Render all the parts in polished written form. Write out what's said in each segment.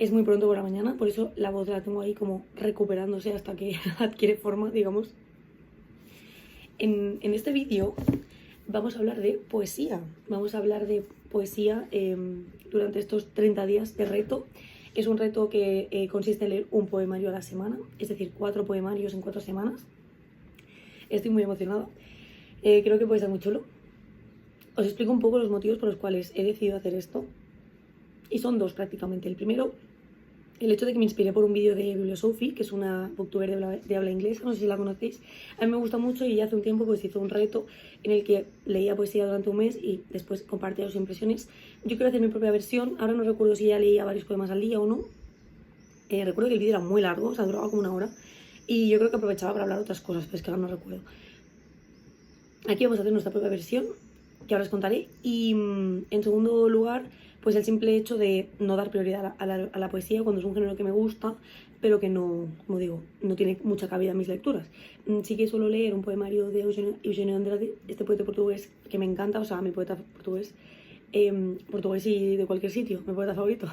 Es muy pronto por la mañana, por eso la voz la tengo ahí como recuperándose hasta que adquiere forma, digamos. En este vídeo vamos a hablar de poesía. Vamos a hablar de poesía durante estos 30 días de reto. Es un reto que consiste en leer un poemario a la semana, es decir, 4 poemarios en 4 semanas. Estoy muy emocionada. Creo que puede ser muy chulo. Os explico un poco los motivos por los cuales he decidido hacer esto. Y son 2 prácticamente. El primero, el hecho de que me inspiré por un vídeo de Bibliosophie, que es una booktuber de habla inglesa, no sé si la conocéis. A mí me gusta mucho y ya hace un tiempo pues hizo un reto en el que leía poesía durante un mes y después compartía sus impresiones. Yo quiero hacer mi propia versión, ahora no recuerdo si ya leía varios poemas al día o no. Recuerdo que el vídeo era muy largo, o sea, duraba como 1 hora. Y yo creo que aprovechaba para hablar de otras cosas, pero es que ahora no recuerdo. Aquí vamos a hacer nuestra propia versión, que ahora os contaré. Y en segundo lugar, pues el simple hecho de no dar prioridad a la poesía cuando es un género que me gusta, pero que no, como digo, no tiene mucha cabida en mis lecturas. Sí que suelo leer un poemario de Eugenio Andrade, este poeta portugués que me encanta, o sea, mi poeta portugués, portugués y de cualquier sitio, mi poeta favorito,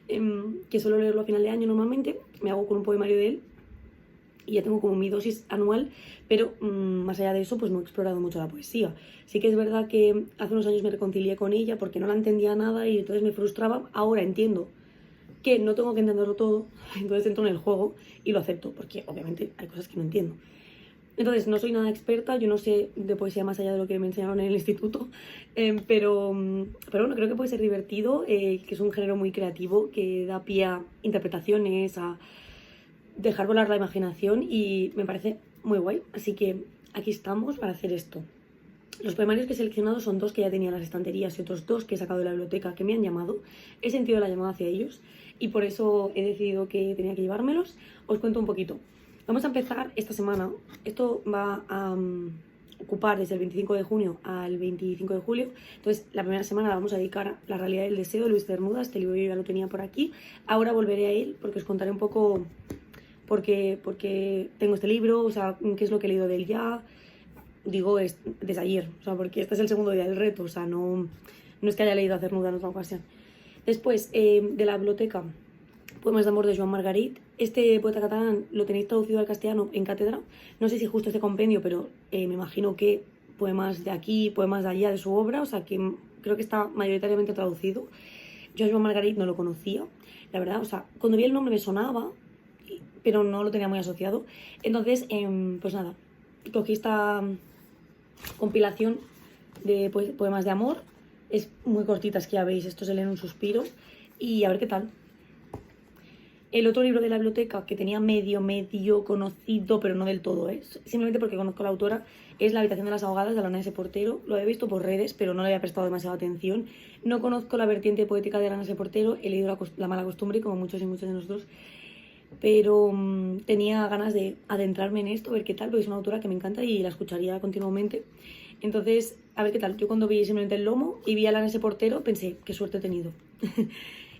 que suelo leerlo a final de año normalmente, me hago con un poemario de él y ya tengo como mi dosis anual, pero más allá de eso pues no he explorado mucho la poesía. Sí que es verdad que hace unos años me reconcilié con ella porque no la entendía nada y entonces me frustraba. Ahora entiendo que no tengo que entenderlo todo, entonces entro en el juego y lo acepto, porque obviamente hay cosas que no entiendo. Entonces no soy nada experta, yo no sé de poesía más allá de lo que me enseñaron en el instituto, pero bueno, creo que puede ser divertido, que es un género muy creativo, que da pie a interpretaciones, a dejar volar la imaginación y me parece muy guay. Así que aquí estamos para hacer esto. Los poemarios que he seleccionado son 2 que ya tenía en las estanterías y otros 2 que he sacado de la biblioteca que me han llamado. He sentido la llamada hacia ellos y por eso he decidido que tenía que llevármelos. Os cuento un poquito. Vamos a empezar esta semana. Esto va a ocupar desde el 25 de junio al 25 de julio. Entonces, la primera semana la vamos a dedicar a La realidad del deseo de Luis Cernuda. Este libro yo ya lo tenía por aquí. Ahora volveré a él porque os contaré un poco porque tengo este libro, o sea, qué es lo que he leído de él ya. Digo, es desde ayer, o sea, porque este es el segundo día del reto, o sea, no es que haya leído a Cernuda en otra ocasión. Después, de la biblioteca, Poemas de amor de Joan Margarit. Este poeta catalán lo tenéis traducido al castellano en Cátedra. No sé si justo este compendio, pero me imagino que poemas de aquí, poemas de allá de su obra, o sea, que creo que está mayoritariamente traducido. Yo a Joan Margarit no lo conocía, la verdad, o sea, cuando vi el nombre me sonaba, pero no lo tenía muy asociado. Entonces, pues nada, cogí esta compilación de poemas de amor. Es muy cortita, es que ya veis, esto se lee en un suspiro. Y a ver qué tal. El otro libro de la biblioteca que tenía medio conocido, pero no del todo, simplemente porque conozco a la autora, es La habitación de las ahogadas de Alaina S. Portero. Lo había visto por redes, pero no le había prestado demasiada atención. No conozco la vertiente poética de Alaina S. Portero, he leído la mala costumbre, como muchos y muchos de nosotros, pero tenía ganas de adentrarme en esto, ver qué tal, porque es una autora que me encanta y la escucharía continuamente. Entonces, a ver qué tal. Yo cuando vi simplemente el lomo y vi a Alaina S. Portero pensé, qué suerte he tenido.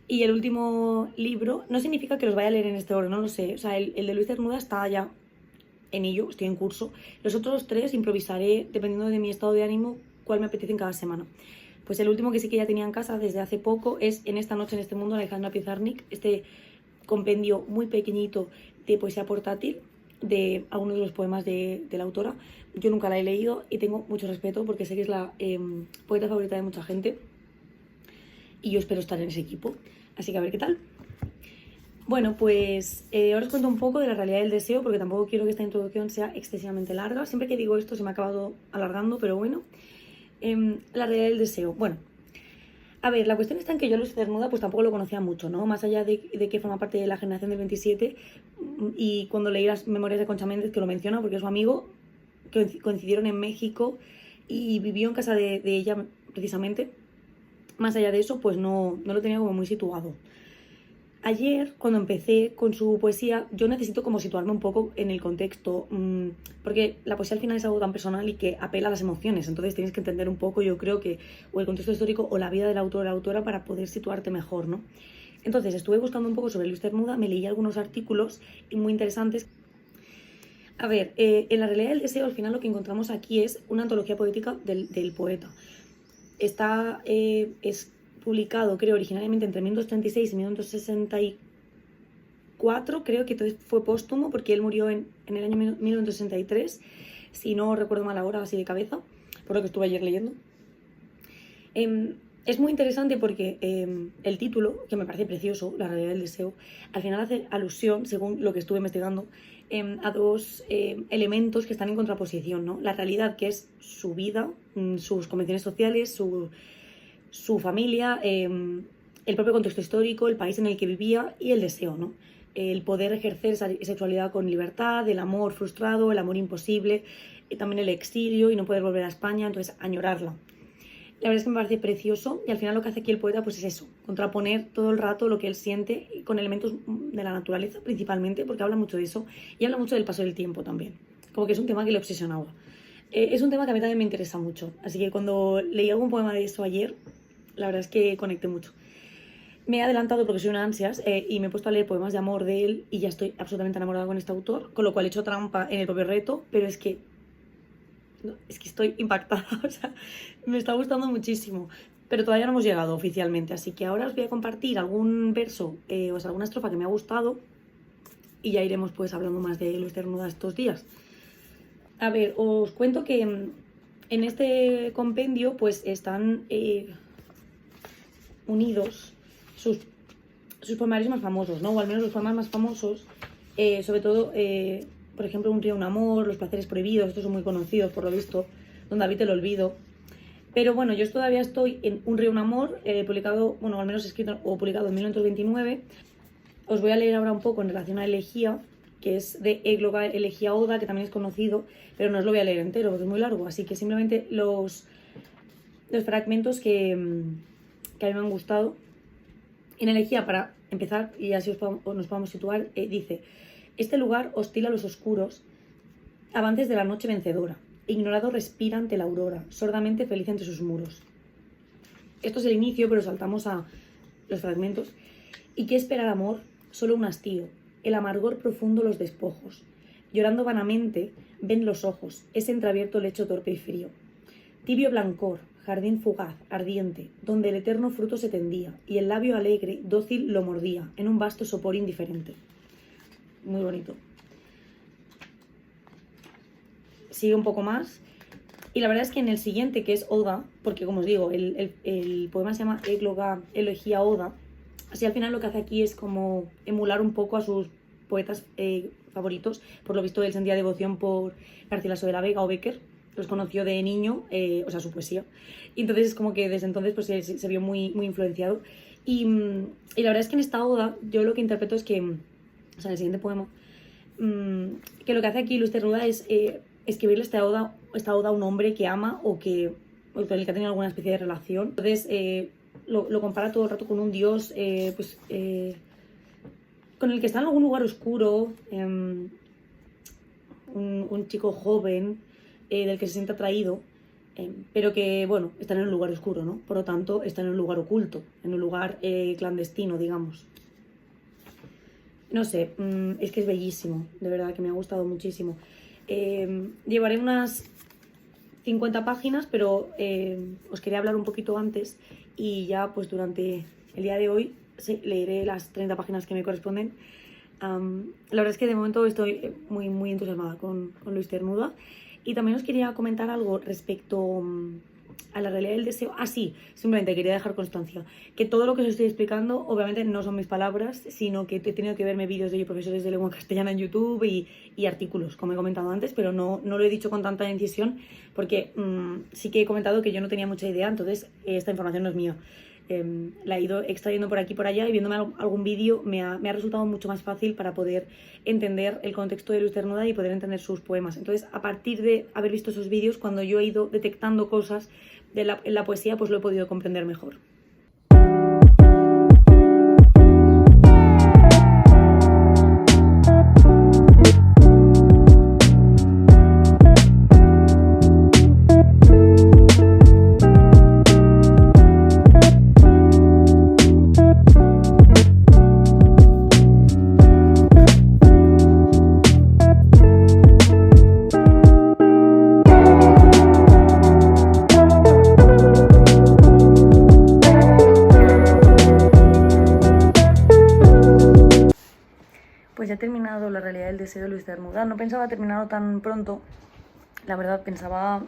Y el último libro, no significa que los vaya a leer en este orden, no lo sé. O sea, el de Luis Cernuda está ya en ello, estoy en curso. Los otros 3 improvisaré, dependiendo de mi estado de ánimo, cuál me apetece en cada semana. Pues el último que sí que ya tenía en casa desde hace poco es En esta noche en este mundo, de Alejandra Pizarnik. Este compendio muy pequeñito de poesía portátil de algunos de los poemas de la autora. Yo nunca la he leído y tengo mucho respeto porque sé que es la poeta favorita de mucha gente y yo espero estar en ese equipo. Así que a ver qué tal. Bueno, pues ahora os cuento un poco de La realidad del deseo, porque tampoco quiero que esta introducción sea excesivamente larga. Siempre que digo esto se me ha acabado alargando, pero bueno. La realidad del deseo. Bueno, a ver, la cuestión está en que yo Luis Cernuda pues tampoco lo conocía mucho, ¿no? Más allá de que forma parte de la generación del 27, y cuando leí las memorias de Concha Méndez, que lo menciona porque es su amigo, que coincidieron en México y vivió en casa de ella precisamente. Más allá de eso, pues no lo tenía como muy situado. Ayer, cuando empecé con su poesía, yo necesito como situarme un poco en el contexto, porque la poesía al final es algo tan personal y que apela a las emociones, entonces tienes que entender un poco, yo creo que, o el contexto histórico o la vida del autor o la autora para poder situarte mejor, ¿no? Entonces estuve buscando un poco sobre Luis Cernuda, me leí algunos artículos muy interesantes. A ver, en La realidad del deseo al final lo que encontramos aquí es una antología poética del poeta. Es publicado, creo, originalmente entre 1936 y 1964, creo que entonces fue póstumo porque él murió en el año 1963, si no recuerdo mal ahora, así de cabeza, por lo que estuve ayer leyendo. Es muy interesante porque el título, que me parece precioso, La realidad del deseo, al final hace alusión, según lo que estuve investigando, a dos elementos que están en contraposición, ¿no? La realidad, que es su vida, sus convenciones sociales, su familia, el propio contexto histórico, el país en el que vivía, y el deseo, ¿no? El poder ejercer esa sexualidad con libertad, el amor frustrado, el amor imposible, también el exilio y no poder volver a España, entonces añorarla. La verdad es que me parece precioso, y al final lo que hace aquí el poeta pues es eso, contraponer todo el rato lo que él siente con elementos de la naturaleza principalmente, porque habla mucho de eso y habla mucho del paso del tiempo también, como que es un tema que le obsesionaba. Es un tema que a mí también me interesa mucho, así que cuando leí algún poema de eso ayer, la verdad es que conecté mucho. Me he adelantado porque soy una ansias y me he puesto a leer poemas de amor de él y ya estoy absolutamente enamorada con este autor, con lo cual he hecho trampa en el propio reto, pero es que estoy impactada, o sea, me está gustando muchísimo, pero todavía no hemos llegado oficialmente, así que ahora os voy a compartir algún verso o sea, alguna estrofa que me ha gustado y ya iremos pues hablando más de Luis Cernuda estos días. A ver, os cuento que en este compendio pues están unidos sus poemarios más famosos, ¿no? O al menos los poemas más famosos, sobre todo por ejemplo, Un río, un amor, Los placeres prohibidos, estos son muy conocidos por lo visto, Donde habita el olvido. Pero bueno, yo todavía estoy en Un río, un amor, publicado, bueno, al menos escrito o publicado en 1929. Os voy a leer ahora un poco en relación a Elegía, que es de Égloga, Elegía Oda, que también es conocido, pero no os lo voy a leer entero porque es muy largo, así que simplemente los fragmentos que a mí me han gustado. En Elegía, para empezar, y así nos podamos situar, dice: este lugar hostil a los oscuros avances de la noche vencedora, ignorado respira ante la aurora, sordamente feliz entre sus muros. Esto es el inicio, pero saltamos a los fragmentos. ¿Y qué espera el amor? Solo un hastío, el amargor profundo los despojos. Llorando vanamente, ven los ojos, ese entreabierto lecho torpe y frío. Tibio blancor, jardín fugaz, ardiente, donde el eterno fruto se tendía, y el labio alegre, dócil, lo mordía, en un vasto sopor indiferente. Muy bonito. Sigue un poco más. Y la verdad es que en el siguiente, que es Oda, porque como os digo, el poema se llama Égloga, Elegía Oda, así al final lo que hace aquí es como emular un poco a sus poetas favoritos. Por lo visto él sentía devoción por Garcilaso de la Vega o Bécquer, los conoció de niño, o sea, su poesía. Y entonces es como que desde entonces pues se vio muy, muy influenciado. Y la verdad es que en esta Oda yo lo que interpreto es que, o sea, en el siguiente poema, que lo que hace aquí Luis Cernuda es escribirle esta oda a un hombre que ama o con el que ha tenido alguna especie de relación. Entonces lo compara todo el rato con un dios con el que está en algún lugar oscuro, un chico joven del que se siente atraído, pero que, bueno, está en un lugar oscuro, ¿no? Por lo tanto, está en un lugar oculto, en un lugar clandestino, digamos. No sé, es que es bellísimo, de verdad que me ha gustado muchísimo. Llevaré unas 50 páginas, pero os quería hablar un poquito antes y ya pues durante el día de hoy leeré las 30 páginas que me corresponden. La verdad es que de momento estoy muy, muy entusiasmada con Luis Cernuda. Y también os quería comentar algo respecto a la realidad del deseo. Sí, simplemente quería dejar constancia que todo lo que os estoy explicando obviamente no son mis palabras, sino que he tenido que verme vídeos de profesores de lengua castellana en YouTube y artículos, como he comentado antes, pero no lo he dicho con tanta incisión porque sí que he comentado que yo no tenía mucha idea, entonces esta información no es mía. La he ido extrayendo por aquí y por allá y viéndome algún vídeo me ha resultado mucho más fácil para poder entender el contexto de Luis Cernuda y poder entender sus poemas. Entonces, a partir de haber visto esos vídeos, cuando yo he ido detectando cosas en la poesía, pues lo he podido comprender mejor. pues ya he terminado La realidad del deseo de Luis Cernuda. No pensaba terminarlo tan pronto, la verdad pensaba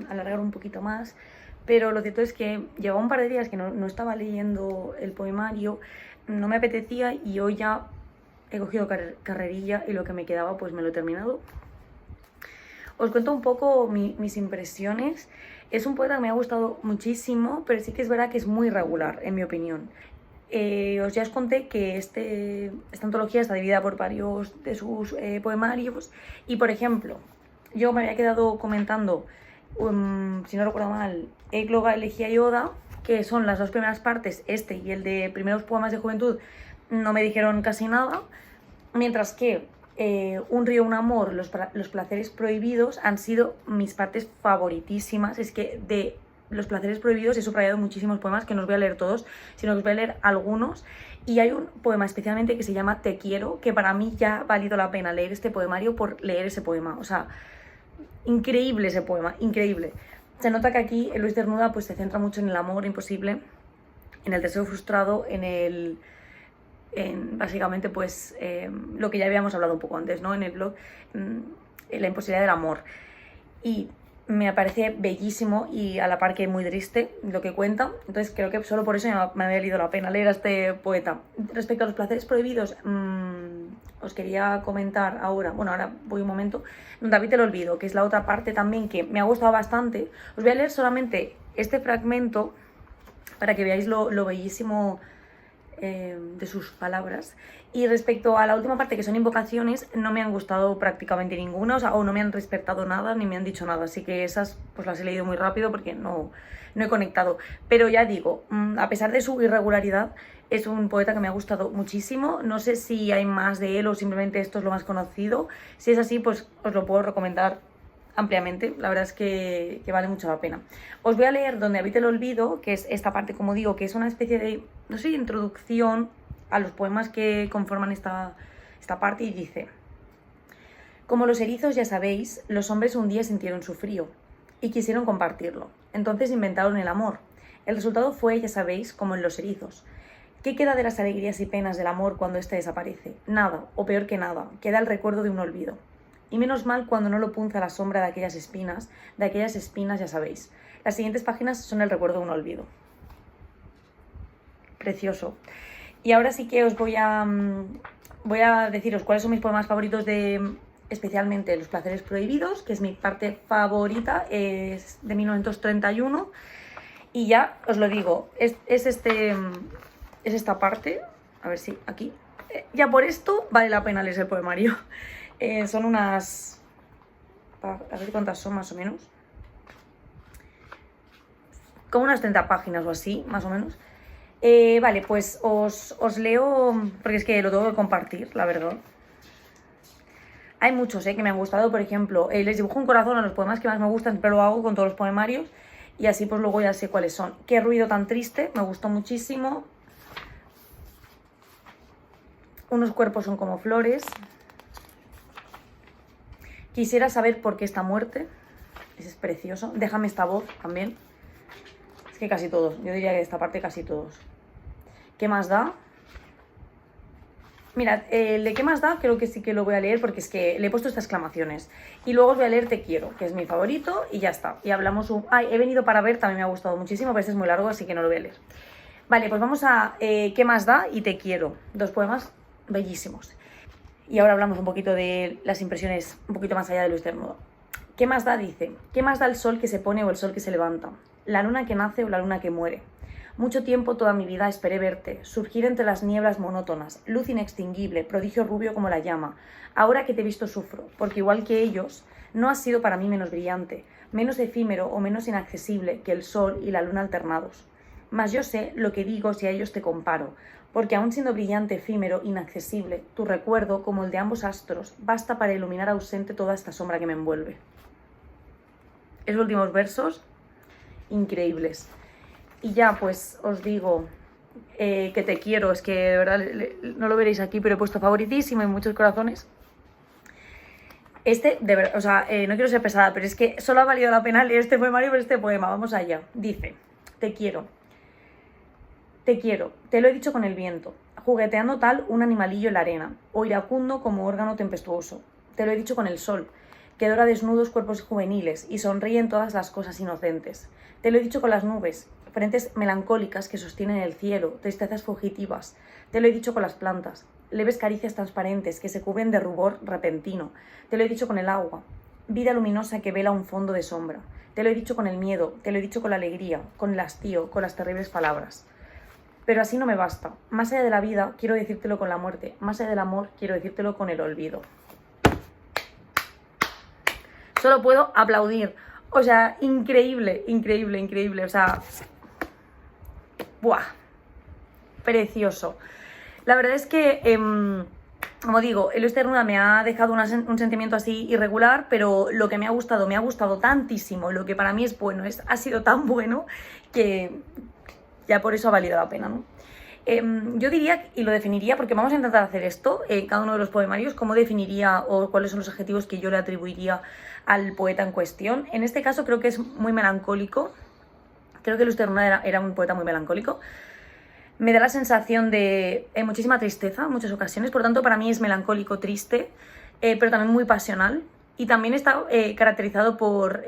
alargar un poquito más, pero lo cierto es que llevaba un par de días que no estaba leyendo el poemario, no me apetecía y hoy ya he cogido carrerilla y lo que me quedaba pues me lo he terminado. Os cuento un poco mis impresiones. Es un poeta que me ha gustado muchísimo, pero sí que es verdad que es muy regular, en mi opinión. Ya os conté que esta antología está dividida por varios de sus poemarios y, por ejemplo, yo me había quedado comentando, si no recuerdo mal, Égloga, Elegía y Oda, que son las dos primeras partes, este y el de Primeros poemas de juventud, no me dijeron casi nada, mientras que Un río, un amor, los placeres prohibidos han sido mis partes favoritísimas. Es que de los placeres prohibidos he subrayado muchísimos poemas que no os voy a leer todos, sino que os voy a leer algunos. Y hay un poema especialmente que se llama Te quiero, que para mí ya ha valido la pena leer este poemario por leer ese poema. O sea, increíble ese poema, increíble. Se nota que aquí Luis Cernuda pues se centra mucho en el amor imposible, en el deseo frustrado, en básicamente pues lo que ya habíamos hablado un poco antes, ¿no? En el blog, la imposibilidad del amor. Y me parece bellísimo y a la par que muy triste lo que cuenta. Entonces creo que solo por eso me había valido la pena leer a este poeta. Respecto a los placeres prohibidos, os quería comentar ahora, bueno, ahora voy un momento, David te lo olvido, que es la otra parte también que me ha gustado bastante. Os voy a leer solamente este fragmento para que veáis lo bellísimo de sus palabras. Y respecto a la última parte, que son invocaciones, no me han gustado prácticamente ninguna, o no me han respetado nada, ni me han dicho nada, así que esas pues las he leído muy rápido porque no he conectado. Pero ya digo, a pesar de su irregularidad, es un poeta que me ha gustado muchísimo. No sé si hay más de él o simplemente esto es lo más conocido. Si es así, pues os lo puedo recomendar ampliamente. La verdad es que vale mucho la pena. Os voy a leer Donde habite el olvido, que es esta parte, como digo, que es una especie de, no sé, introducción a los poemas que conforman esta parte, y dice: como los erizos, ya sabéis, los hombres un día sintieron su frío y quisieron compartirlo. Entonces inventaron el amor. El resultado fue, ya sabéis, como en los erizos. ¿Qué queda de las alegrías y penas del amor cuando éste desaparece? Nada, o peor que nada, queda el recuerdo de un olvido. Y menos mal cuando no lo punza la sombra de aquellas espinas, ya sabéis. Las siguientes páginas son el recuerdo de un olvido. Precioso. Y ahora sí que os voy a deciros cuáles son mis poemas favoritos de especialmente Los placeres prohibidos, que es mi parte favorita, es de 1931. Y ya os lo digo, es esta parte, a ver si aquí, ya por esto vale la pena leer el poemario. Son unas, a ver cuántas son más o menos, como unas 30 páginas o así, más o menos. Vale, pues os leo, porque es que lo tengo que compartir, la verdad. Hay muchos que me han gustado, por ejemplo, les dibujo un corazón a los poemas que más me gustan, pero lo hago con todos los poemarios y así pues luego ya sé cuáles son. Qué ruido tan triste, me gustó muchísimo. Unos cuerpos son como flores. Quisiera saber por qué esta muerte. Ese es precioso. Déjame esta voz también. Es que casi todos, yo diría que de esta parte casi todos. ¿Qué más da? Mirad, el de ¿qué más da? Creo que sí que lo voy a leer porque es que le he puesto estas exclamaciones. Y luego os voy a leer Te quiero, que es mi favorito, y ya está. Y hablamos he venido para ver, también me ha gustado muchísimo, pero este es muy largo, así que no lo voy a leer. Vale, pues vamos a ¿qué más da? Y Te quiero. Dos poemas bellísimos. Y ahora hablamos un poquito de las impresiones un poquito más allá de Luis Cernuda. ¿Qué más da? Dice: ¿qué más da el sol que se pone o el sol que se levanta? La luna que nace o la luna que muere. Mucho tiempo, toda mi vida, esperé verte, surgir entre las nieblas monótonas, luz inextinguible, prodigio rubio como la llama. Ahora que te he visto sufro, porque igual que ellos, no has sido para mí menos brillante, menos efímero o menos inaccesible que el sol y la luna alternados. Mas yo sé lo que digo si a ellos te comparo, porque aun siendo brillante, efímero, inaccesible, tu recuerdo, como el de ambos astros, basta para iluminar ausente toda esta sombra que me envuelve. Esos últimos versos, increíbles. Y ya pues os digo que Te quiero, es que de verdad no lo veréis aquí, pero he puesto favoritísimo y muchos corazones. De verdad, o sea, no quiero ser pesada, pero es que solo ha valido la pena leer este poemario por este poema. Vamos allá. Dice: Te quiero. Te quiero, te lo he dicho con el viento. jugueteando tal un animalillo en la arena, o iracundo como órgano tempestuoso. Te lo he dicho con el sol, que dora desnudos cuerpos juveniles y sonríe en todas las cosas inocentes. Te lo he dicho con las nubes, frentes melancólicas que sostienen el cielo, tristezas fugitivas. Te lo he dicho con las plantas, leves caricias transparentes que se cubren de rubor repentino. Te lo he dicho con el agua, vida luminosa que vela un fondo de sombra. Te lo he dicho con el miedo, te lo he dicho con la alegría, con el hastío, con las terribles palabras. Pero así no me basta. Más allá de la vida, quiero decírtelo con la muerte. Más allá del amor, quiero decírtelo con el olvido. Solo puedo aplaudir. O sea, increíble, increíble, increíble. O sea, ¡buah! Precioso. La verdad es que, como digo, Luis Cernuda me ha dejado un sentimiento así irregular, pero lo que me ha gustado tantísimo. Lo que para mí es bueno, ha sido tan bueno que ya por eso ha valido la pena, ¿no? Yo diría, y lo definiría, porque vamos a intentar hacer esto, cada uno de los poemarios, cómo definiría o cuáles son los adjetivos que yo le atribuiría al poeta en cuestión. En este caso creo que es muy melancólico, creo que Luis Cernuda era un poeta muy melancólico. Me da la sensación de muchísima tristeza en muchas ocasiones, por lo tanto para mí es melancólico, triste, pero también muy pasional, y también está caracterizado por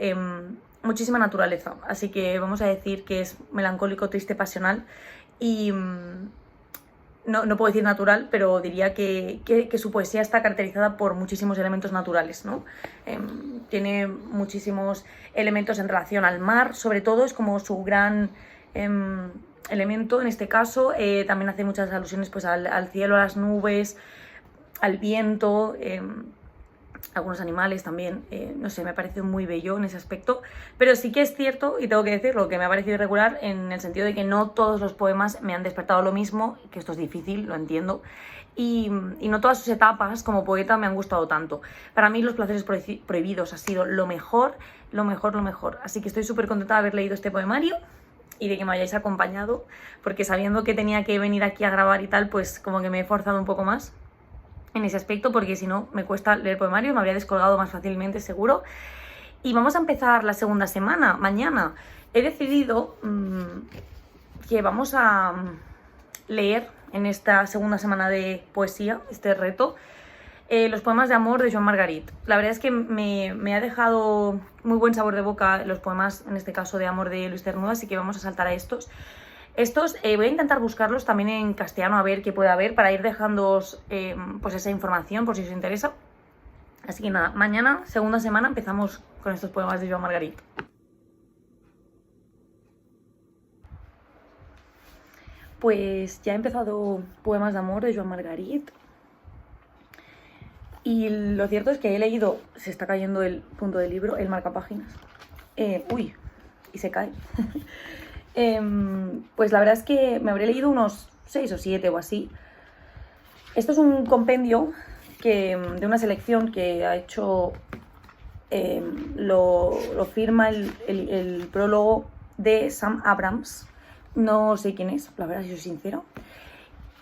muchísima naturaleza, así que vamos a decir que es melancólico, triste, pasional. Y no puedo decir natural, pero diría que su poesía está caracterizada por muchísimos elementos naturales, ¿no? Tiene muchísimos elementos en relación al mar, sobre todo es como su gran elemento en este caso. También hace muchas alusiones pues, al cielo, a las nubes, al viento, algunos animales también, no sé, me parece muy bello en ese aspecto, pero sí que es cierto, y tengo que decirlo, que me ha parecido irregular en el sentido de que no todos los poemas me han despertado lo mismo, que esto es difícil, lo entiendo, y no todas sus etapas como poeta me han gustado tanto. Para mí Los placeres prohibidos ha sido lo mejor, lo mejor, lo mejor, así que estoy súper contenta de haber leído este poemario y de que me hayáis acompañado, porque sabiendo que tenía que venir aquí a grabar y tal, pues como que me he forzado un poco más en ese aspecto, porque si no me cuesta leer poemarios, me habría descolgado más fácilmente seguro. Y vamos a empezar la segunda semana, mañana. He decidido que vamos a leer en esta segunda semana de poesía, este reto, los poemas de amor de Joan Margarit. La verdad es que me ha dejado muy buen sabor de boca los poemas, en este caso de amor de Luis Cernuda, así que vamos a saltar a estos. Voy a intentar buscarlos también en castellano, a ver qué puede haber, para ir dejándoos pues esa información por si os interesa. Así que nada, mañana, segunda semana, empezamos con estos poemas de Joan Margarit. Pues ya he empezado Poemas de amor de Joan Margarit. Y lo cierto es que he leído, se está cayendo el punto del libro, el marcapáginas. Uy, y se cae. Pues la verdad es que me habré leído unos 6 o 7 o así. Esto es un compendio de una selección que ha hecho, lo firma el prólogo de Sam Abrams. No sé quién es, la verdad, si soy sincera.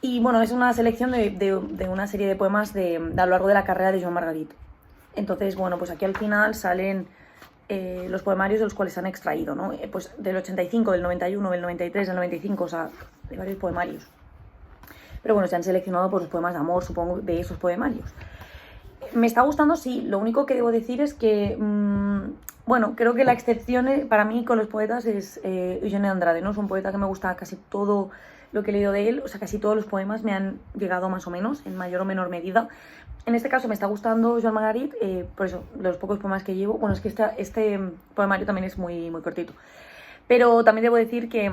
Y bueno, es una selección de una serie de poemas a lo largo de la carrera de Joan Margarit. Entonces, bueno, pues aquí al final salen los poemarios de los cuales se han extraído, ¿no? Pues del 85, del 91, del 93, del 95, o sea, de varios poemarios. Pero bueno, se han seleccionado por los poemas de amor, supongo, de esos poemarios. Me está gustando, sí. Lo único que debo decir es que, bueno, creo que la excepción para mí con los poetas es Eugene Andrade, ¿no? Es un poeta que me gusta casi todo lo que he leído de él, o sea, casi todos los poemas me han llegado más o menos, en mayor o menor medida. En este caso me está gustando Joan Margarit, por eso, los pocos poemas que llevo. Bueno, es que este poemario también es muy, muy cortito. Pero también debo decir que,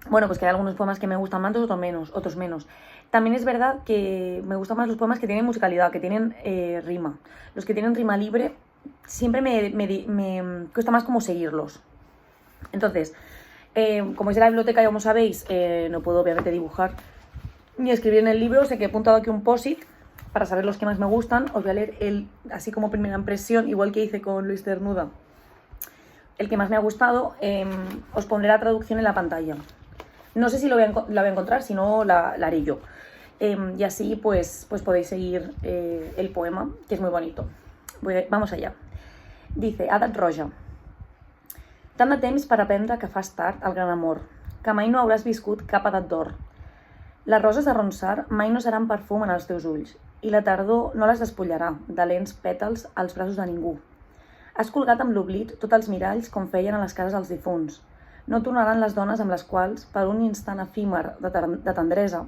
bueno, pues que hay algunos poemas que me gustan más, otros menos. También es verdad que me gustan más los poemas que tienen musicalidad, que tienen rima. Los que tienen rima libre siempre me cuesta más como seguirlos. Entonces, como es de la biblioteca, ya como sabéis, no puedo obviamente dibujar ni escribir en el libro, sé que he apuntado aquí un post-it para saber los que más me gustan. Os voy a leer así como primera impresión, igual que hice con Luis Cernuda, el que más me ha gustado. Os pondré la traducción en la pantalla. No sé si la voy a encontrar, si no la haré yo. Y así pues podéis seguir el poema, que es muy bonito. Vamos allá. Dice: Edat roja. Tant de temps per aprendre que fas tard el gran amor, que mai no hauràs viscut cap edat d'or. Les roses de Ronsard mai no seran perfum en els teus ulls, i la tardor no les despullarà de lents pètals als braços de ningú. Has colgat amb l'oblit tots els miralls com feien a les cases dels difunts. No tornaran les dones amb les quals, per un instant efímer de tendresa,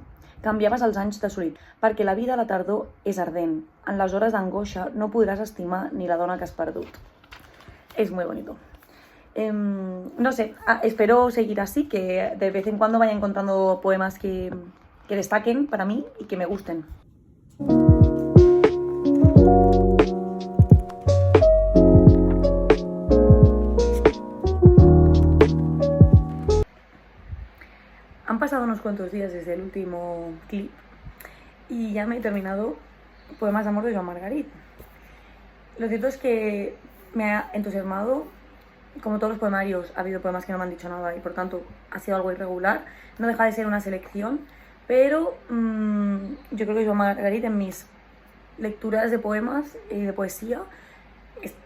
canviaves els anys de solitud, perquè la vida a la tardor és ardent. En les hores d'angoixa no podràs estimar ni la dona que has perdut. Es muy bonito. No sé, espero seguir así, que de vez en cuando vaya encontrando poemas que destaquen para mí y que me gusten. Han pasado unos cuantos días desde el último clip y ya me he terminado Poemas de amor de Joan Margarit. Lo cierto es que me ha entusiasmado. Como todos los poemarios, ha habido poemas que no me han dicho nada y por tanto ha sido algo irregular. No deja de ser una selección, pero yo creo que Joan Margarit en mis lecturas de poemas y de poesía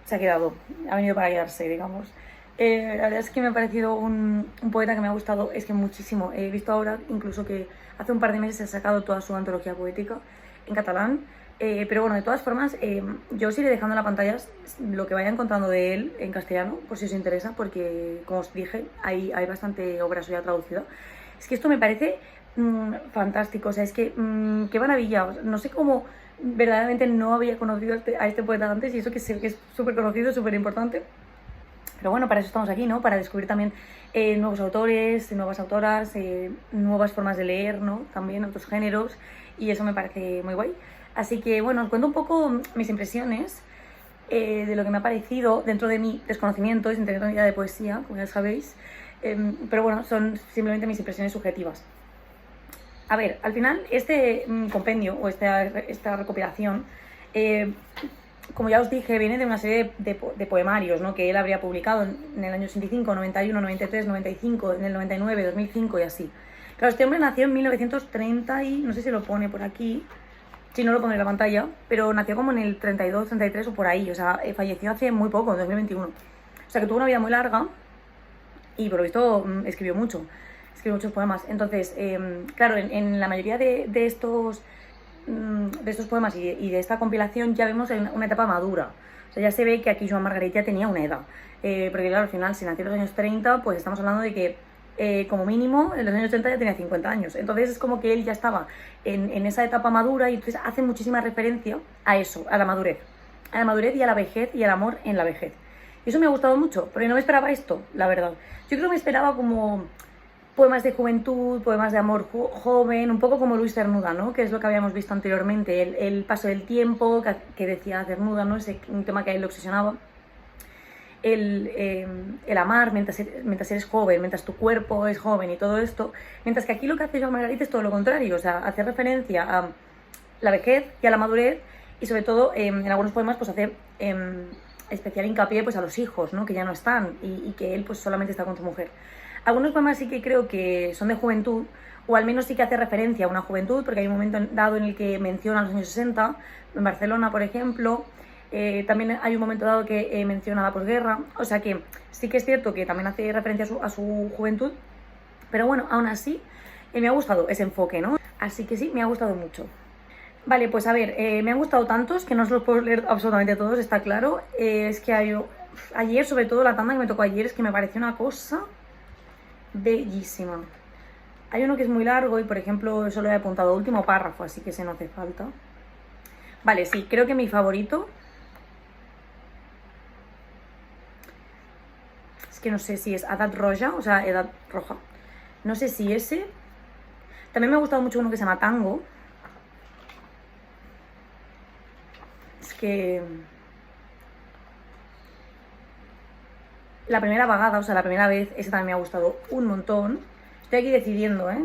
se ha quedado, ha venido para quedarse, digamos. La verdad es que me ha parecido un poeta que me ha gustado, es que muchísimo. He visto ahora incluso que hace un par de meses ha sacado toda su antología poética en catalán. Pero bueno, de todas formas, yo os iré dejando en la pantalla lo que vaya encontrando de él en castellano, por si os interesa, porque, como os dije, hay bastante obra suya traducida. Es que esto me parece fantástico, o sea, es que qué maravilla. O sea, no sé cómo verdaderamente no había conocido a este poeta antes, y eso que sé que es súper conocido, súper importante. Pero bueno, para eso estamos aquí, ¿no? Para descubrir también nuevos autores, nuevas autoras, nuevas formas de leer, ¿no? También otros géneros, y eso me parece muy guay. Así que bueno, os cuento un poco mis impresiones de lo que me ha parecido dentro de mi desconocimiento, sin tener ni idea de poesía, como ya sabéis. Pero bueno, son simplemente mis impresiones subjetivas. A ver, al final este compendio o esta recopilación, como ya os dije, viene de una serie de poemarios, ¿no? Que él habría publicado en el año 85, 91, 93, 95, en el 99, 2005 y así. Claro, este hombre nació en 1930 y no sé si lo pone por aquí. Sí, no lo pondré en la pantalla, pero nació como en el 32, 33 o por ahí, o sea, falleció hace muy poco, en 2021. O sea, que tuvo una vida muy larga y por lo visto escribió muchos poemas. Entonces, claro, en la mayoría de estos poemas y de esta compilación ya vemos una etapa madura. O sea, ya se ve que aquí Joan Margarit ya tenía una edad. Porque claro, al final, si nació en los años 30, pues estamos hablando de que como mínimo en los años 80 ya tenía 50 años. Entonces es como que él ya estaba en esa etapa madura y entonces hace muchísima referencia a eso, a la madurez. A la madurez y a la vejez y al amor en la vejez. Y eso me ha gustado mucho, porque no me esperaba esto, la verdad. Yo creo que me esperaba como poemas de juventud, poemas de amor joven, un poco como Luis Cernuda, ¿no? Que es lo que habíamos visto anteriormente, el paso del tiempo, que decía Cernuda, ¿no? Ese un tema que a él le obsesionaba. El amar mientras eres joven, mientras tu cuerpo es joven y todo esto, mientras que aquí lo que hace Joan Margarit es todo lo contrario, o sea, hace referencia a la vejez y a la madurez y sobre todo en algunos poemas pues hace especial hincapié pues a los hijos, ¿no? Que ya no están y que él pues solamente está con su mujer. Algunos poemas sí que creo que son de juventud, o al menos sí que hace referencia a una juventud, porque hay un momento dado en el que menciona los años 60, en Barcelona, por ejemplo. También hay un momento dado que menciona la posguerra, o sea que sí que es cierto que también hace referencia a su juventud, pero bueno, aún así me ha gustado ese enfoque, ¿no? Así que sí, me ha gustado mucho. Vale, pues a ver, me han gustado tantos que no os los puedo leer absolutamente todos, está claro. Es que ayer, sobre todo la tanda que me tocó ayer, es que me pareció una cosa bellísima. Hay uno que es muy largo y, por ejemplo, eso lo he apuntado último párrafo, así que ese no hace falta. Vale, sí, creo que mi favorito... Es que no sé si es Edat Roja, o sea, Edad Roja. No sé si ese. También me ha gustado mucho uno que se llama Tango. Es que... La primera vagada, o sea, la primera vez, ese también me ha gustado un montón. Estoy aquí decidiendo, ¿eh?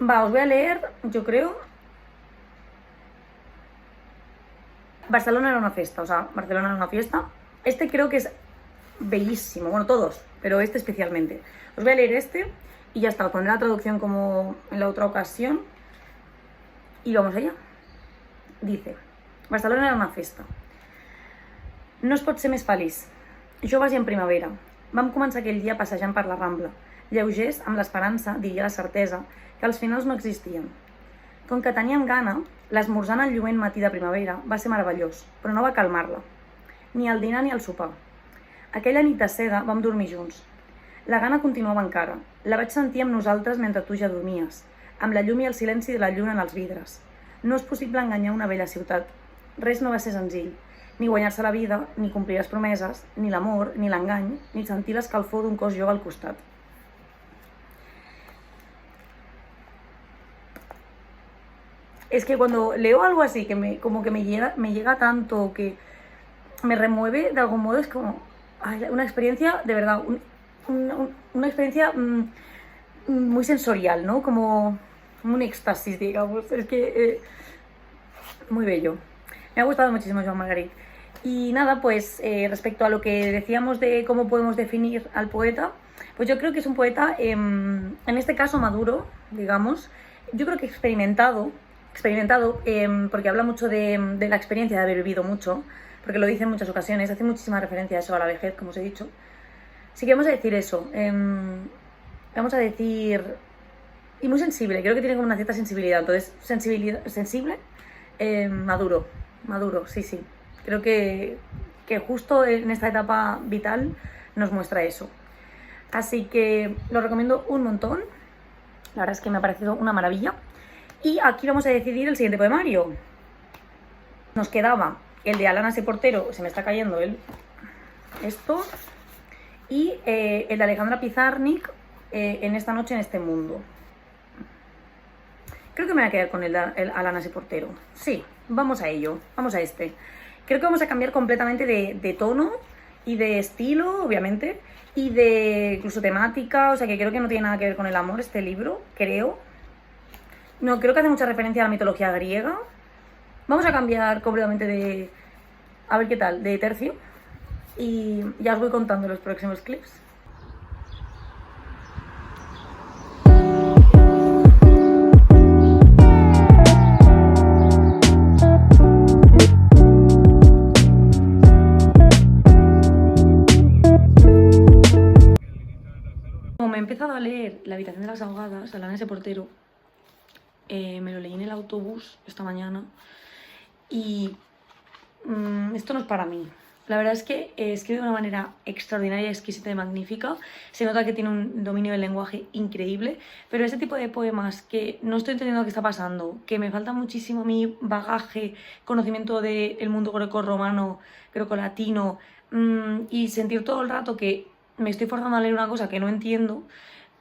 Va, os voy a leer, yo creo... Barcelona era una fiesta, o sea, Barcelona era una fiesta. Este creo que es bellísimo, bueno, todos, pero este especialmente. Os voy a leer este y ya está, pondré la traducción como en la otra ocasión y vamos allá. Dice: Barcelona era una festa. No es pot ser més feliç. Joves i en primavera. Vam començar aquell dia passejant per la Rambla. lleugers amb l'esperança, diria la certesa, que els finals no existien. Com que teníem gana, l'esmorzar en el lluent matí de primavera va ser meravellós, però no va calmar-la. Ni el dinar ni el sopar. Aquella nit de seda vam dormir junts. La gana continuava encara. La vaig sentir amb nosaltres mentre tu ja dormies, amb la llum i el silenci de la lluna en els vidres. No és possible enganyar una vella ciutat. Res no va ser senzill. Ni guanyar-se la vida, ni complir les promeses, ni l'amor, ni l'engany, ni sentir l'escalfor d'un cos jove al costat. Es que cuando leo algo así, que como que me llega tanto, que me remueve de algún modo, es como una experiencia, de verdad, una experiencia muy sensorial, ¿no? Como un éxtasis, digamos. Es que muy bello. Me ha gustado muchísimo Joan Margarit. Y nada, pues respecto a lo que decíamos de cómo podemos definir al poeta, pues yo creo que es un poeta, en este caso maduro, digamos, yo creo que experimentado, porque habla mucho de la experiencia de haber vivido mucho, porque lo dice en muchas ocasiones, hace muchísima referencia a eso, a la vejez, como os he dicho. Sí que vamos a decir eso, vamos a decir, y muy sensible, creo que tiene como una cierta sensibilidad, entonces sensible, maduro, sí, creo que justo en esta etapa vital nos muestra eso. Así que lo recomiendo un montón, la verdad es que me ha parecido una maravilla. Y aquí vamos a decidir el siguiente poemario. Nos quedaba el de Alana S. Portero, se me está cayendo esto, y el de Alejandra Pizarnik, En esta noche en este mundo. Creo que me voy a quedar con el Alana S. Portero. Sí, vamos a ello, vamos a este. Creo que vamos a cambiar completamente de tono y de estilo, obviamente, y de incluso temática, o sea que creo que no tiene nada que ver con el amor este libro, creo. No, creo que hace mucha referencia a la mitología griega. Vamos a cambiar completamente de... a ver qué tal, de tercio. Y ya os voy contando los próximos clips. Como me he empezado a leer La habitación de las ahogadas, Alana S. Portero, me lo leí en el autobús esta mañana y esto no es para mí. La verdad es que escribe de una manera extraordinaria, exquisita y magnífica. Se nota que tiene un dominio del lenguaje increíble, pero ese tipo de poemas que no estoy entendiendo qué está pasando, que me falta muchísimo mi bagaje, conocimiento del mundo grecorromano, grecolatino, y sentir todo el rato que me estoy forzando a leer una cosa que no entiendo,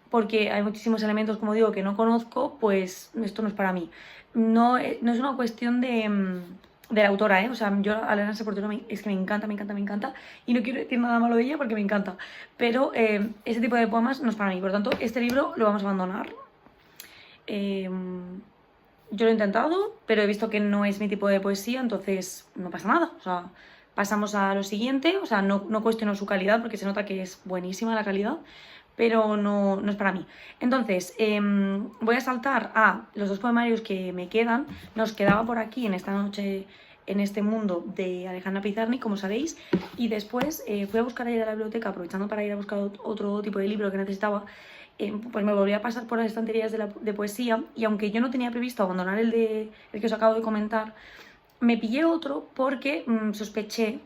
porque hay muchísimos elementos, como digo, que no conozco, pues esto no es para mí. No es una cuestión de la autora, o sea, yo a Alana S. Portero es que me encanta, y no quiero decir nada malo de ella porque me encanta, pero ese tipo de poemas no es para mí, por lo tanto, este libro lo vamos a abandonar. Yo lo he intentado, pero he visto que no es mi tipo de poesía, entonces no pasa nada, o sea, pasamos a lo siguiente, o sea, no cuestiono su calidad porque se nota que es buenísima la calidad, pero no es para mí. Entonces, voy a saltar a los dos poemarios que me quedan. Nos quedaba por aquí En esta noche, en este mundo, de Alejandra Pizarnik, como sabéis, y después fui a buscar ayer a la biblioteca, aprovechando para ir a buscar otro tipo de libro que necesitaba, pues me volví a pasar por las estanterías de poesía, y aunque yo no tenía previsto abandonar el que os acabo de comentar, me pillé otro porque sospeché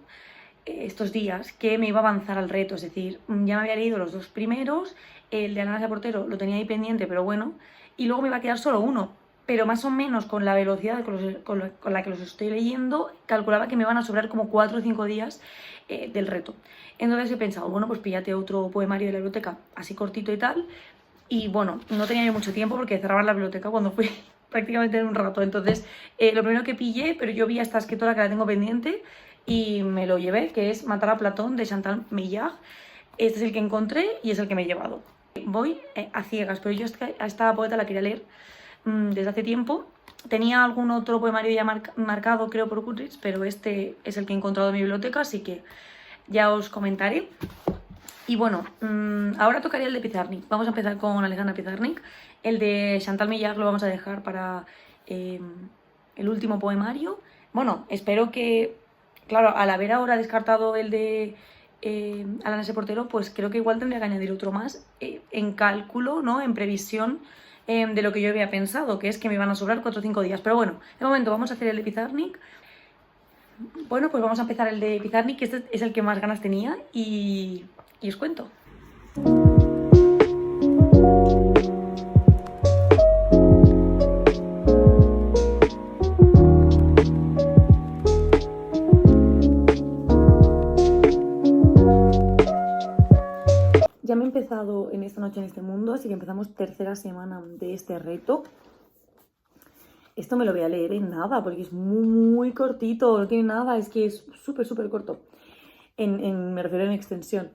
estos días que me iba a avanzar al reto, es decir, ya me había leído los dos primeros, el de Alana S. Portero lo tenía ahí pendiente, pero bueno, y luego me iba a quedar solo uno, pero más o menos con la velocidad con la que los estoy leyendo, calculaba que me iban a sobrar como 4 o 5 días del reto. Entonces he pensado, bueno, pues píllate otro poemario de la biblioteca, así cortito y tal, y bueno, no tenía yo mucho tiempo porque cerraban la biblioteca cuando fui prácticamente en un rato, entonces lo primero que pillé, pero yo vi a esta escritora que la tengo pendiente, y me lo llevé, que es Matar a Platón, de Chantal Meillard. Este es el que encontré y es el que me he llevado. Voy a ciegas, pero yo a esta poeta la quería leer desde hace tiempo. Tenía algún otro poemario ya marcado, creo, por Goodreads, pero este es el que he encontrado en mi biblioteca, así que ya os comentaré. Y bueno, ahora tocaría el de Pizarnik. Vamos a empezar con Alejandra Pizarnik. El de Chantal Meillard lo vamos a dejar para el último poemario. Bueno, espero que... Claro, al haber ahora descartado el de Alan ese portero, pues creo que igual tendría que añadir otro más en cálculo, ¿no? En previsión de lo que yo había pensado, que es que me iban a sobrar 4 o 5 días. Pero bueno, de momento vamos a hacer el de Pizarnik. Bueno, pues vamos a empezar el de Pizarnik, que este es el que más ganas tenía y os cuento. Ya me he empezado en esta noche en este mundo, así que empezamos tercera semana de este reto. Esto me lo voy a leer en nada, porque es muy cortito, no tiene nada, es que es súper corto. Me refiero en extensión.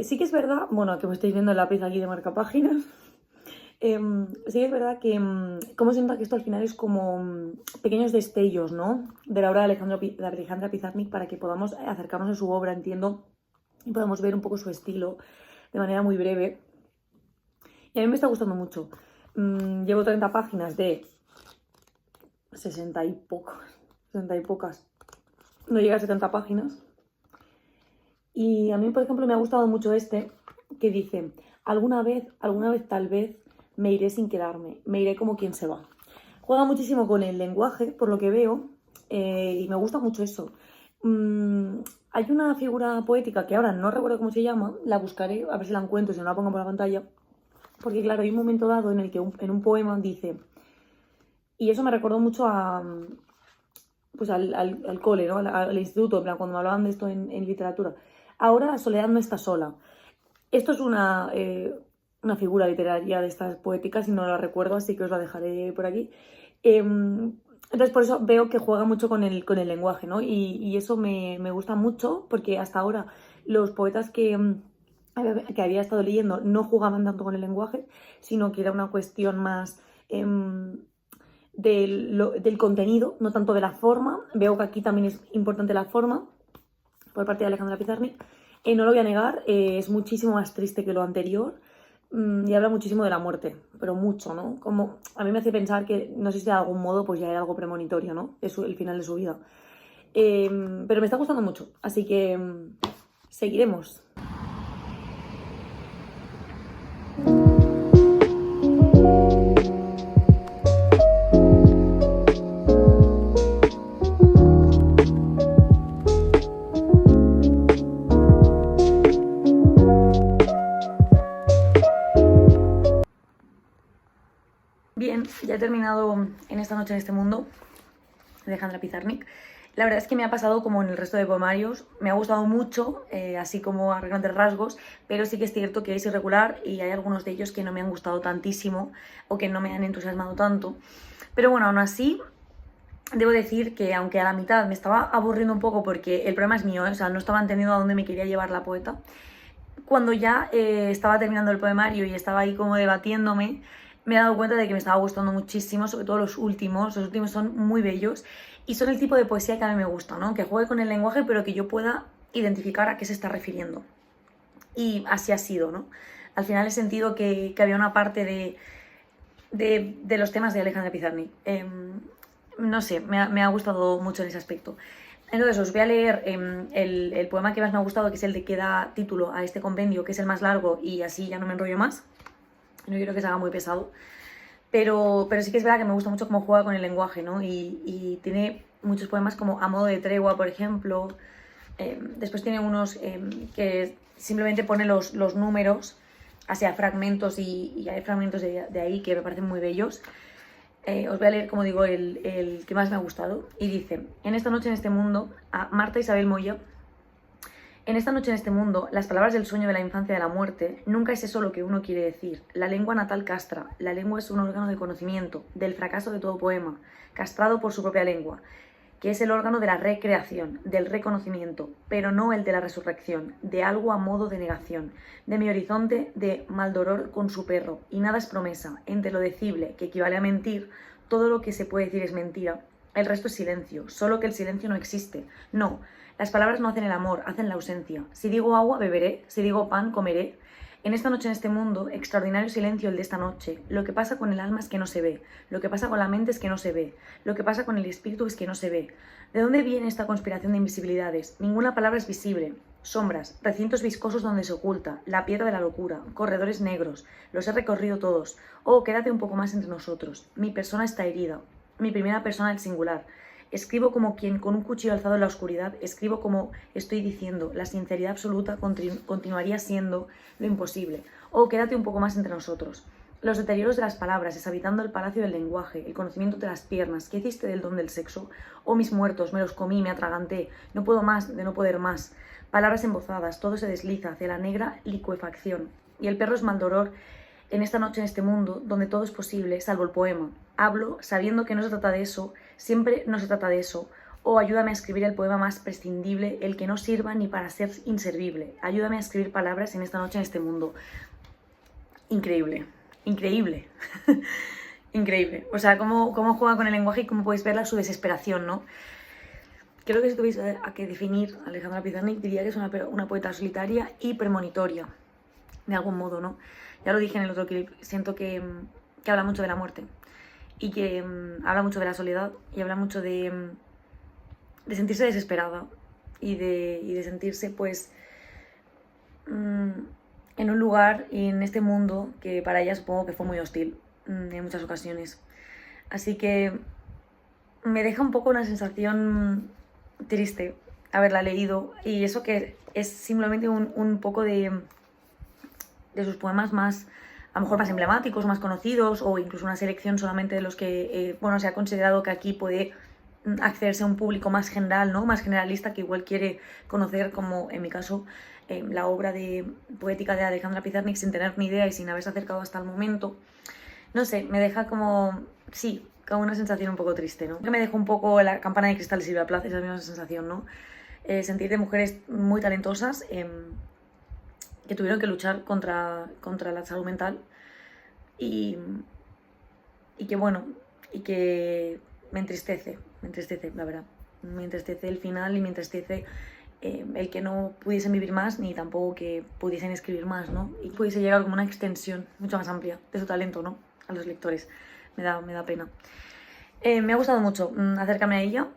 Sí que es verdad, bueno, que me estáis viendo el lápiz aquí de marcapáginas. Sí que es verdad que, como se nota que esto al final es como pequeños destellos, ¿no? De la obra de Alejandra Pizarnik, para que podamos acercarnos a su obra, entiendo, y podamos ver un poco su estilo de manera muy breve. Y a mí me está gustando mucho. Llevo 30 páginas de 60 y pocas. No llega a 70 páginas. Y a mí, por ejemplo, me ha gustado mucho este, que dice: alguna vez tal vez, me iré sin quedarme, me iré como quien se va. Juega muchísimo con el lenguaje, por lo que veo, y me gusta mucho eso. Hay una figura poética que ahora no recuerdo cómo se llama, la buscaré, a ver si la encuentro, si no la pongo por la pantalla, porque claro, hay un momento dado en el que en un poema dice, y eso me recordó mucho pues al cole, ¿no? Al instituto, en plan, cuando me hablaban de esto en literatura. Ahora la soledad no está sola. Esto es una figura literaria de estas poéticas y no la recuerdo, así que os la dejaré por aquí. Entonces por eso veo que juega mucho con el lenguaje, ¿no? Y eso me gusta mucho, porque hasta ahora los poetas que había estado leyendo no jugaban tanto con el lenguaje, sino que era una cuestión más del contenido, no tanto de la forma. Veo que aquí también es importante la forma por parte de Alejandra Pizarnik. No lo voy a negar, es muchísimo más triste que lo anterior, y habla muchísimo de la muerte, pero mucho, ¿no? Como a mí me hace pensar que, no sé si de algún modo, pues ya hay algo premonitorio, ¿no? Es el final de su vida. Pero me está gustando mucho, así que seguiremos. Bien, ya he terminado en esta noche en este mundo de Alejandra Pizarnik. La verdad es que me ha pasado como en el resto de poemarios, me ha gustado mucho, así como a grandes rasgos, pero sí que es cierto que es irregular y hay algunos de ellos que no me han gustado tantísimo o que no me han entusiasmado tanto. Pero bueno, aún así, debo decir que aunque a la mitad me estaba aburriendo un poco porque el problema es mío, o sea, no estaba entendiendo a dónde me quería llevar la poeta, cuando ya estaba terminando el poemario y estaba ahí como debatiéndome, me he dado cuenta de que me estaba gustando muchísimo, sobre todo los últimos son muy bellos y son el tipo de poesía que a mí me gusta, ¿no? Que juegue con el lenguaje pero que yo pueda identificar a qué se está refiriendo. Y así ha sido, ¿no? Al final he sentido que había una parte de los temas de Alejandra Pizarnik. No sé, me ha gustado mucho en ese aspecto. Entonces os voy a leer el poema que más me ha gustado, que es el de que da título a este compendio, que es el más largo y así ya no me enrollo más. No quiero que se haga muy pesado. Pero sí que es verdad que me gusta mucho cómo juega con el lenguaje, ¿no? Y tiene muchos poemas como A modo de tregua, por ejemplo. Después tiene unos que simplemente pone los números hacia fragmentos y hay fragmentos de ahí que me parecen muy bellos. Os voy a leer, como digo, el que más me ha gustado. Y dice: en esta noche en este mundo, a Marta Isabel Moya. En esta noche en este mundo, las palabras del sueño de la infancia de la muerte nunca es eso lo que uno quiere decir. La lengua natal castra. La lengua es un órgano de conocimiento, del fracaso de todo poema, castrado por su propia lengua, que es el órgano de la recreación, del reconocimiento, pero no el de la resurrección, de algo a modo de negación, de mi horizonte de Maldoror con su perro. Y nada es promesa, entre lo decible, que equivale a mentir, todo lo que se puede decir es mentira. El resto es silencio, solo que el silencio no existe. No, las palabras no hacen el amor, hacen la ausencia. Si digo agua, beberé, si digo pan, comeré. En esta noche, en este mundo, extraordinario silencio el de esta noche. Lo que pasa con el alma es que no se ve, lo que pasa con la mente es que no se ve, lo que pasa con el espíritu es que no se ve. ¿De dónde viene esta conspiración de invisibilidades? Ninguna palabra es visible. Sombras, recintos viscosos donde se oculta, la piedra de la locura, corredores negros, los he recorrido todos. Oh, quédate un poco más entre nosotros. Mi persona está herida, mi primera persona del singular. Escribo como quien con un cuchillo alzado en la oscuridad, escribo como estoy diciendo, la sinceridad absoluta continuaría siendo lo imposible. Oh, quédate un poco más entre nosotros. Los deterioros de las palabras, deshabitando el palacio del lenguaje, el conocimiento de las piernas, ¿qué hiciste del don del sexo? Oh, mis muertos, me los comí, me atraganté, no puedo más de no poder más. Palabras embozadas, todo se desliza hacia la negra licuefacción. Y el perro es mal dolor en esta noche, en este mundo, donde todo es posible, salvo el poema. Hablo sabiendo que no se trata de eso, siempre no se trata de eso. Oh, ayúdame a escribir el poema más prescindible, el que no sirva ni para ser inservible. Ayúdame a escribir palabras en esta noche, en este mundo. Increíble, increíble, increíble. O sea, cómo juega con el lenguaje y cómo podéis ver su desesperación, ¿no? Creo que si tuviese a que definir a Alejandra Pizarnik, diría que es una poeta solitaria y premonitoria, de algún modo, ¿no? Ya lo dije en el otro clip, siento que habla mucho de la muerte y que habla mucho de la soledad y habla mucho de sentirse desesperada y de sentirse, pues, en un lugar y en este mundo que para ella supongo que fue muy hostil en muchas ocasiones. Así que me deja un poco una sensación triste haberla leído, y eso que es simplemente un poco de sus poemas más, a lo mejor más emblemáticos, más conocidos, o incluso una selección solamente de los que, bueno, se ha considerado que aquí puede accederse a un público más general, ¿no? Más generalista, que igual quiere conocer, como en mi caso, la obra poética de Alejandra Pizarnik sin tener ni idea y sin haberse acercado hasta el momento. No sé, me deja como, sí, como una sensación un poco triste, ¿no? Que me dejó un poco La campana de cristal de Silvia Plath, esa misma sensación, ¿no? Sentir de mujeres muy talentosas que tuvieron que luchar contra la salud mental y que, bueno, y que me entristece, la verdad. Me entristece el final y me entristece el que no pudiesen vivir más ni tampoco que pudiesen escribir más, ¿no? Y pudiese llegar como una extensión mucho más amplia de su talento, ¿no? A los lectores. Me da pena. Me ha gustado mucho acercarme a ella.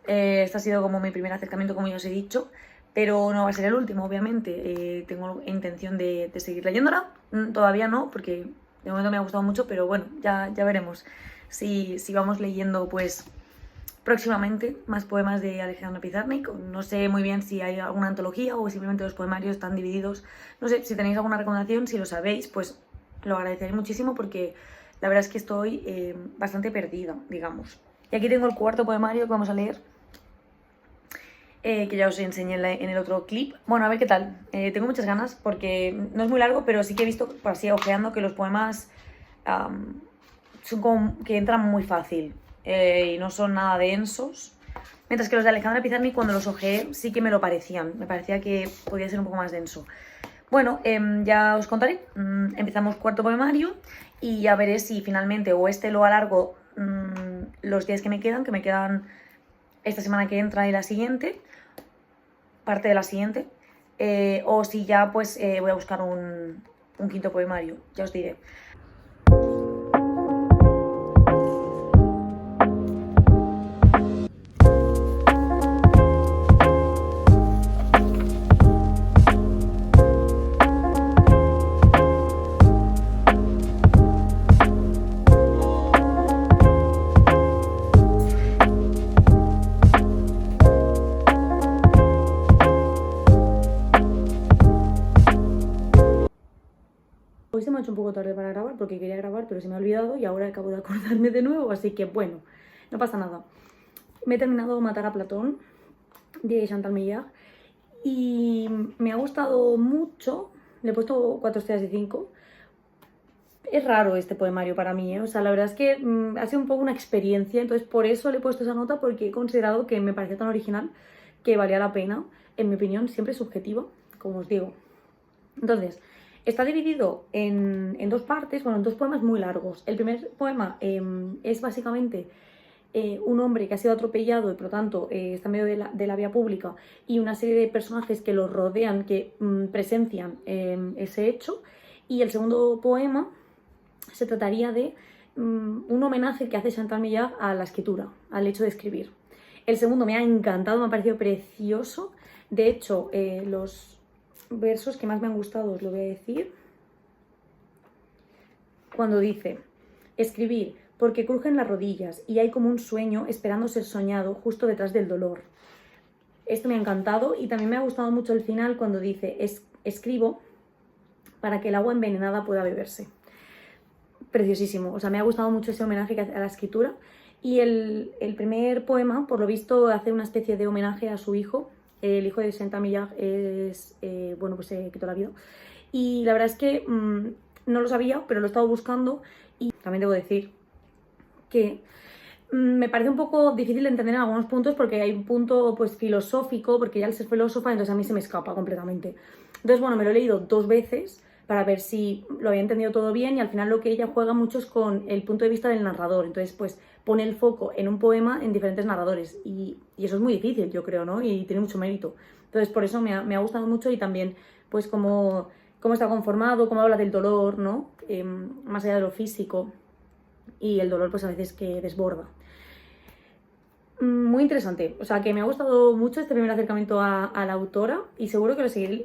Este ha sido como mi primer acercamiento, como ya os he dicho, pero no va a ser el último, obviamente. Tengo intención de seguir leyéndola. Todavía no, porque de momento me ha gustado mucho, pero bueno, ya veremos si vamos leyendo, pues, próximamente más poemas de Alejandra Pizarnik. No sé muy bien si hay alguna antología o simplemente los poemarios están divididos. No sé, si tenéis alguna recomendación, si lo sabéis, pues lo agradeceré muchísimo, porque la verdad es que estoy bastante perdida, digamos. Y aquí tengo el cuarto poemario que vamos a leer, que ya os enseñé en el otro clip. Bueno, a ver qué tal. Tengo muchas ganas porque no es muy largo, pero sí que he visto, por así ojeando, que los poemas son como que entran muy fácil y no son nada densos. Mientras que los de Alejandra Pizarnik, cuando los ojeé, sí que me lo parecían. Me parecía que podía ser un poco más denso. Bueno, ya os contaré. Empezamos cuarto poemario y ya veré si finalmente o lo alargo los días que me quedan esta semana que entra y la siguiente, parte de la siguiente, o si ya pues voy a buscar un quinto poemario, ya os diré. Hoy se me ha hecho un poco tarde para grabar porque quería grabar, pero se me ha olvidado y ahora acabo de acordarme de nuevo, así que bueno, no pasa nada. Me he terminado Matar a Platón, de Chantal Meillard, y me ha gustado mucho. Le he puesto 4 estrellas de 5. Es raro este poemario para mí, ¿eh? O sea, la verdad es que ha sido un poco una experiencia, entonces por eso le he puesto esa nota, porque he considerado que me parecía tan original que valía la pena, en mi opinión, siempre subjetiva, como os digo. Entonces, está dividido en dos partes, bueno, en dos poemas muy largos. El primer poema es básicamente un hombre que ha sido atropellado y por lo tanto está en medio de la vía pública, y una serie de personajes que lo rodean, que presencian ese hecho. Y el segundo poema se trataría de un homenaje que hace Chantal Meillard a la escritura, al hecho de escribir. El segundo me ha encantado, me ha parecido precioso. De hecho, los versos que más me han gustado os lo voy a decir. Cuando dice, escribir, porque crujen las rodillas y hay como un sueño esperando ser soñado justo detrás del dolor. Esto me ha encantado y también me ha gustado mucho el final cuando dice, escribo para que el agua envenenada pueda beberse. Preciosísimo, o sea, me ha gustado mucho ese homenaje a la escritura. Y el primer poema, por lo visto, hace una especie de homenaje a su hijo. El hijo de Saint-Emilion pues se quitó la vida. Y la verdad es que no lo sabía, pero lo he estado buscando y también debo decir que me parece un poco difícil de entender en algunos puntos porque hay un punto pues filosófico, porque ya al ser filósofa, entonces a mí se me escapa completamente. Entonces, bueno, me lo he leído 2 veces para ver si lo había entendido todo bien y al final lo que ella juega mucho es con el punto de vista del narrador. Entonces, pues pone el foco en un poema en diferentes narradores y eso es muy difícil, yo creo, ¿no? Y tiene mucho mérito. Entonces, por eso me ha gustado mucho y también, pues, cómo está conformado, cómo habla del dolor, ¿no? Más allá de lo físico y el dolor, pues, a veces que desborda. Muy interesante, o sea que me ha gustado mucho este primer acercamiento a la autora y seguro que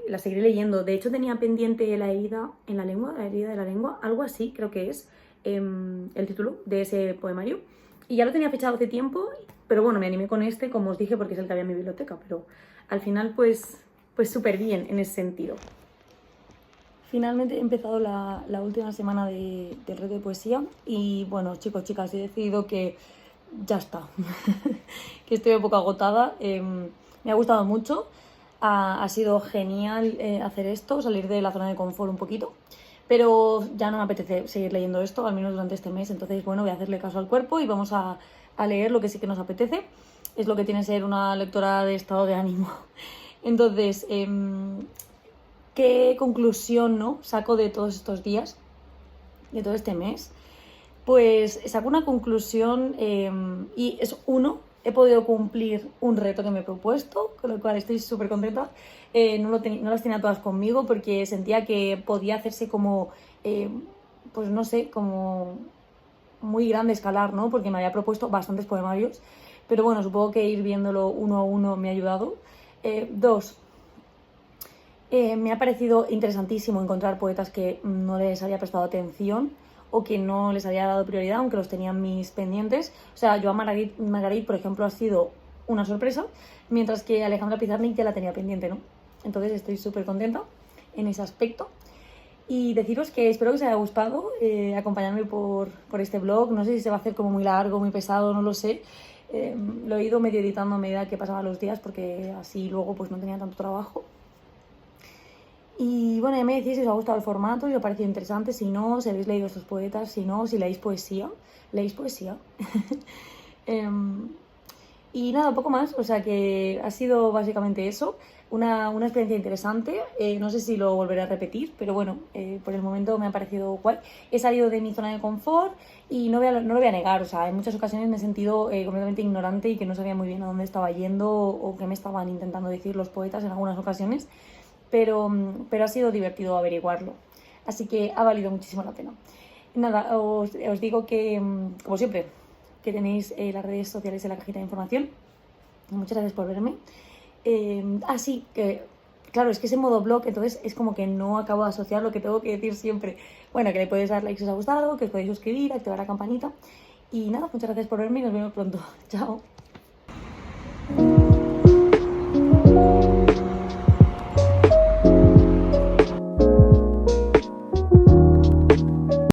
la seguiré leyendo. De hecho tenía pendiente La herida en la lengua, La herida de la lengua, algo así creo que es el título de ese poemario y ya lo tenía fechado hace tiempo, pero bueno, me animé con este, como os dije, porque es el que había en mi biblioteca, pero al final pues súper bien en ese sentido. Finalmente he empezado la última semana del reto de poesía y bueno, chicos, chicas, he decidido que ya está, que estoy un poco agotada. Me ha gustado mucho, ha sido genial hacer esto, salir de la zona de confort un poquito, pero ya no me apetece seguir leyendo esto, al menos durante este mes. Entonces, bueno, voy a hacerle caso al cuerpo y vamos a leer lo que sí que nos apetece. Es lo que tiene ser una lectora de estado de ánimo. Entonces, ¿qué conclusión, no, saco de todos estos días, de todo este mes? Pues saco una conclusión y es he podido cumplir un reto que me he propuesto, con lo cual estoy súper contenta. No las tenía todas conmigo porque sentía que podía hacerse como, pues no sé, como muy grande escalar, ¿no? Porque me había propuesto bastantes poemarios, pero bueno, supongo que ir viéndolo uno a uno me ha ayudado. 2. Me ha parecido interesantísimo encontrar poetas que no les había prestado atención o que no les había dado prioridad, aunque los tenían mis pendientes. O sea, Joan Margarit, por ejemplo, ha sido una sorpresa, mientras que Alejandra Pizarnik ya la tenía pendiente, ¿no? Entonces estoy súper contenta en ese aspecto. Y deciros que espero que os haya gustado acompañarme por este blog. No sé si se va a hacer como muy largo, muy pesado, no lo sé. Lo he ido medio editando a medida que pasaban los días porque así luego pues no tenía tanto trabajo. Y bueno, ya me decís si os ha gustado el formato, si os ha parecido interesante, si no, si habéis leído estos poetas, si no, si leéis poesía. ¿Leéis poesía? Y nada, poco más, o sea que ha sido básicamente eso, una experiencia interesante. No sé si lo volveré a repetir, pero bueno, por el momento me ha parecido guay. He salido de mi zona de confort y no lo voy a negar, o sea, en muchas ocasiones me he sentido completamente ignorante y que no sabía muy bien a dónde estaba yendo o qué me estaban intentando decir los poetas en algunas ocasiones. Pero ha sido divertido averiguarlo. Así que ha valido muchísimo la pena. Nada, os digo que, como siempre, que tenéis las redes sociales en la cajita de información. Muchas gracias por verme. Sí, que claro, es que es en modo blog, entonces es como que no acabo de asociar lo que tengo que decir siempre. Bueno, que le podéis dar like si os ha gustado, que os podéis suscribir, activar la campanita. Y nada, muchas gracias por verme y nos vemos pronto. Chao.